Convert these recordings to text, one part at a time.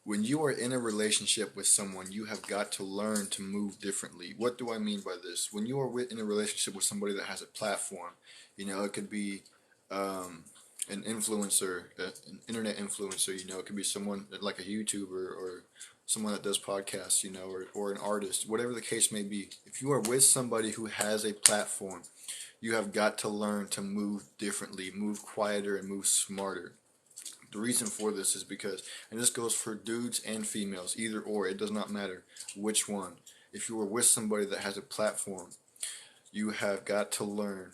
When you are in a relationship with someone, you have got to learn to move differently. What do I mean by this? When you are in a relationship with somebody that has a platform, it could be an influencer, an internet influencer, it could be someone like a YouTuber or someone that does podcasts, or an artist, whatever the case may be. If you are with somebody who has a platform, you have got to learn to move differently, move quieter, and move smarter. The reason for this is because, and this goes for dudes and females, either or, it does not matter which one. If you are with somebody that has a platform, you have got to learn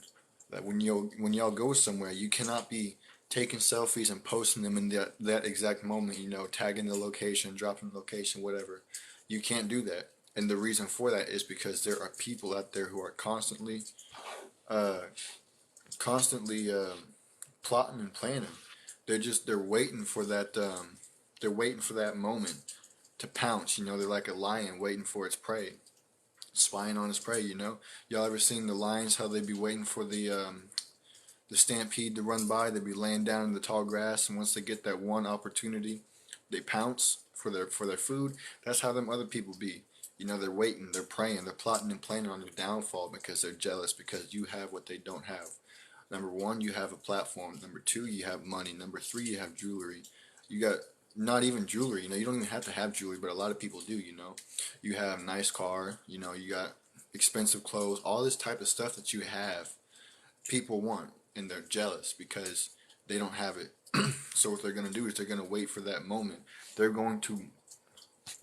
that when y'all go somewhere, you cannot be taking selfies and posting them in that exact moment, tagging the location, dropping the location, whatever. You can't do that. And the reason for that is because there are people out there who are uh, constantly plotting and planning. They're waiting for that moment to pounce. They're like a lion waiting for its prey, spying on its prey. Y'all ever seen the lions? How they be waiting for the stampede to run by? They be laying down in the tall grass, and once they get that one opportunity, they pounce for their food. That's how them other people be. They're waiting, they're praying, they're plotting and planning on your downfall because they're jealous because you have what they don't have. Number one, you have a platform. Number two, you have money. Number three, you have jewelry. You got not even jewelry. You don't even have to have jewelry, but a lot of people do. You have nice car. You got expensive clothes. All this type of stuff that you have, people want, and they're jealous because they don't have it. So what they're gonna do is they're gonna wait for that moment. They're going to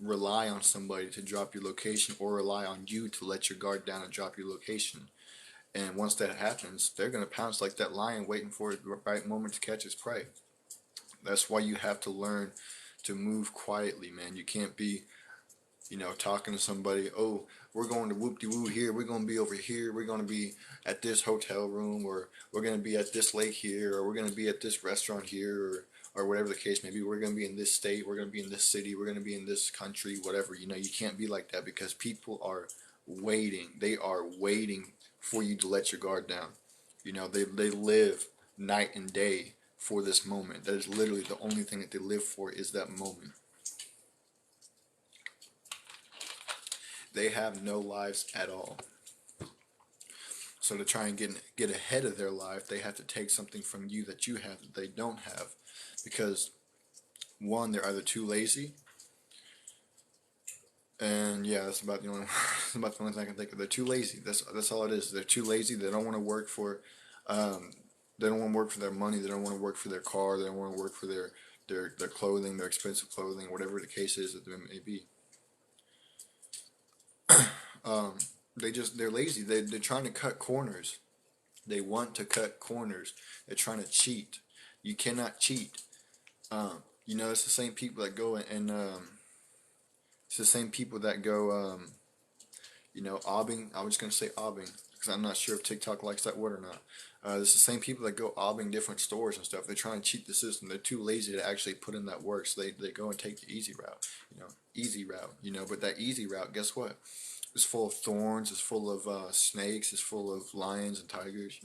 rely on somebody to drop your location, or rely on you to let your guard down and drop your location. And once that happens, they're going to pounce like that lion waiting for the right moment to catch its prey. That's why you have to learn to move quietly, man. You can't be, talking to somebody, oh, we're going to whoop-de-woo here, we're going to be over here, we're going to be at this hotel room, or we're going to be at this lake here, or we're going to be at this restaurant here, or whatever the case may be. We're going to be in this state, we're going to be in this city, we're going to be in this country, whatever. You can't be like that because people are waiting. They are waiting for you to let your guard down. They live night and day for this moment. That is literally the only thing that they live for, is that moment. They have no lives at all. So to try and get ahead of their life, they have to take something from you that you have that they don't have, because one, they're either too lazy, and yeah, that's about the only about the only thing I can think of. They're too lazy. That's all it is. They're too lazy. They don't want to work for, um, they don't want to work for their money. They don't want to work for their car. They don't want to work for their clothing, their expensive clothing, whatever the case is that they may be. Um, they're lazy. They're trying to cut corners. They want to cut corners. They're trying to cheat. You cannot cheat. It's the same people that go it's the same people that go obbing. I'm just gonna say obbing because I'm not sure if TikTok likes that word or not. It's the same people that go obbing different stores and stuff. They try and cheat the system. They're too lazy to actually put in that work, so they go and take the easy route. Easy route. But that easy route, guess what? It's full of thorns. It's full of snakes. It's full of lions and tigers.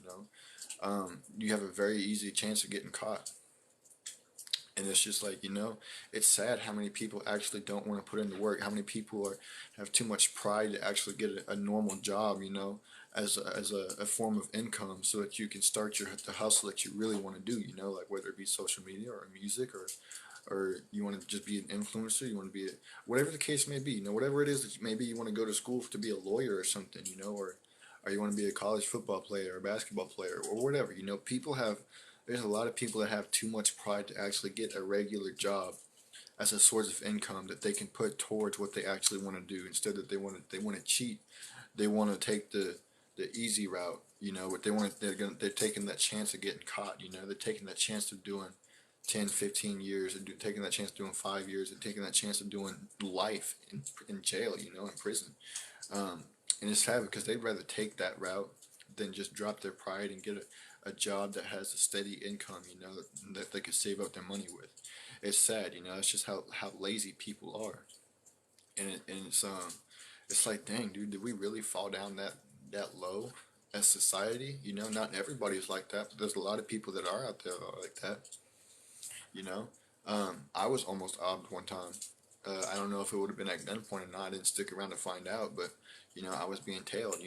You have a very easy chance of getting caught. And it's just like, it's sad how many people actually don't want to put in the work. How many people have too much pride to actually get a normal job, as a form of income, so that you can start the hustle that you really want to do, like whether it be social media or music, or you want to just be an influencer, you want to be whatever the case may be, whatever it is that maybe you want to go to school to be a lawyer or something, or you want to be a college football player or basketball player or whatever. There's a lot of people that have too much pride to actually get a regular job as a source of income that they can put towards what they actually want to do. Instead, that they want to cheat. They want to take the easy route, but they're taking that chance of getting caught. They're taking that chance of doing 10, 15 years, and taking that chance of doing 5 years, and taking that chance of doing life in jail, in prison. Um, and it's sad because they'd rather take that route than just drop their pride and get a job that has a steady income, that they could save up their money with. It's sad, it's just how lazy people are. And it's like, dang, dude, did we really fall down that low as society? Not everybody's like that, but there's a lot of people that are out there that are like that, you know. I was almost obbed one time. I don't know if it would have been at gunpoint or not. I didn't stick around to find out, but I was being tailed.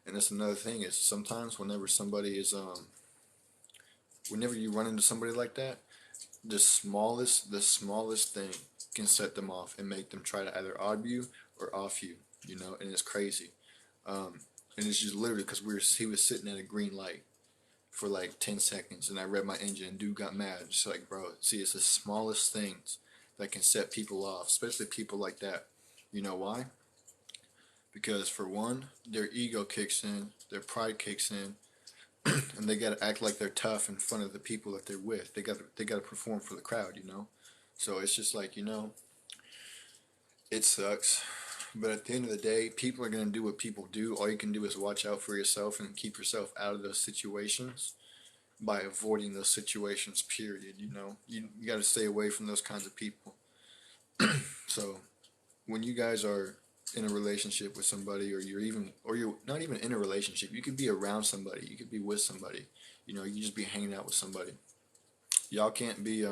And that's another thing is sometimes whenever you run into somebody like that, the smallest thing can set them off and make them try to either odd you or off you. And it's crazy. And it's just literally because he was sitting at a green light for like 10 seconds, and I read my engine, and dude got mad. Just like, bro, see, it's the smallest things that can set people off, especially people like that. You know why? Because for one, their ego kicks in, their pride kicks in, and they got to act like they're tough in front of the people that they're with. They got to perform for the crowd. So it's just like, it sucks. But at the end of the day, people are going to do what people do. All you can do is watch out for yourself and keep yourself out of those situations by avoiding those situations, period. You got to stay away from those kinds of people. So when you guys are in a relationship with somebody, or you're not even in a relationship, you could be around somebody, you could be with somebody, you just be hanging out with somebody. Y'all can't be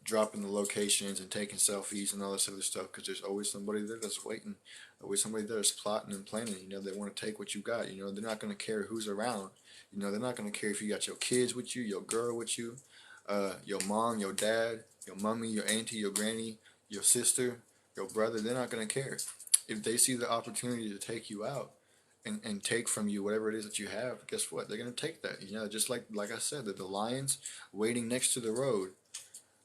dropping the locations and taking selfies and all this other stuff, because there's always somebody there that's waiting, always somebody there that's plotting and planning. They want to take what you got. They're not going to care who's around. They're not going to care if you got your kids with you, your girl with you, your mom, your dad, your mommy, your auntie, your granny, your sister, your brother. They're not going to care. If they see the opportunity to take you out and take from you whatever it is that you have, guess what? They're going to take that. Just like I said, the lions waiting next to the road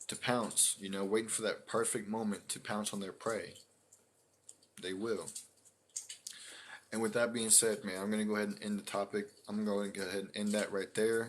to pounce, waiting for that perfect moment to pounce on their prey. They will. And with that being said, man, I'm going to go ahead and end the topic. I'm going to go ahead and end that right there.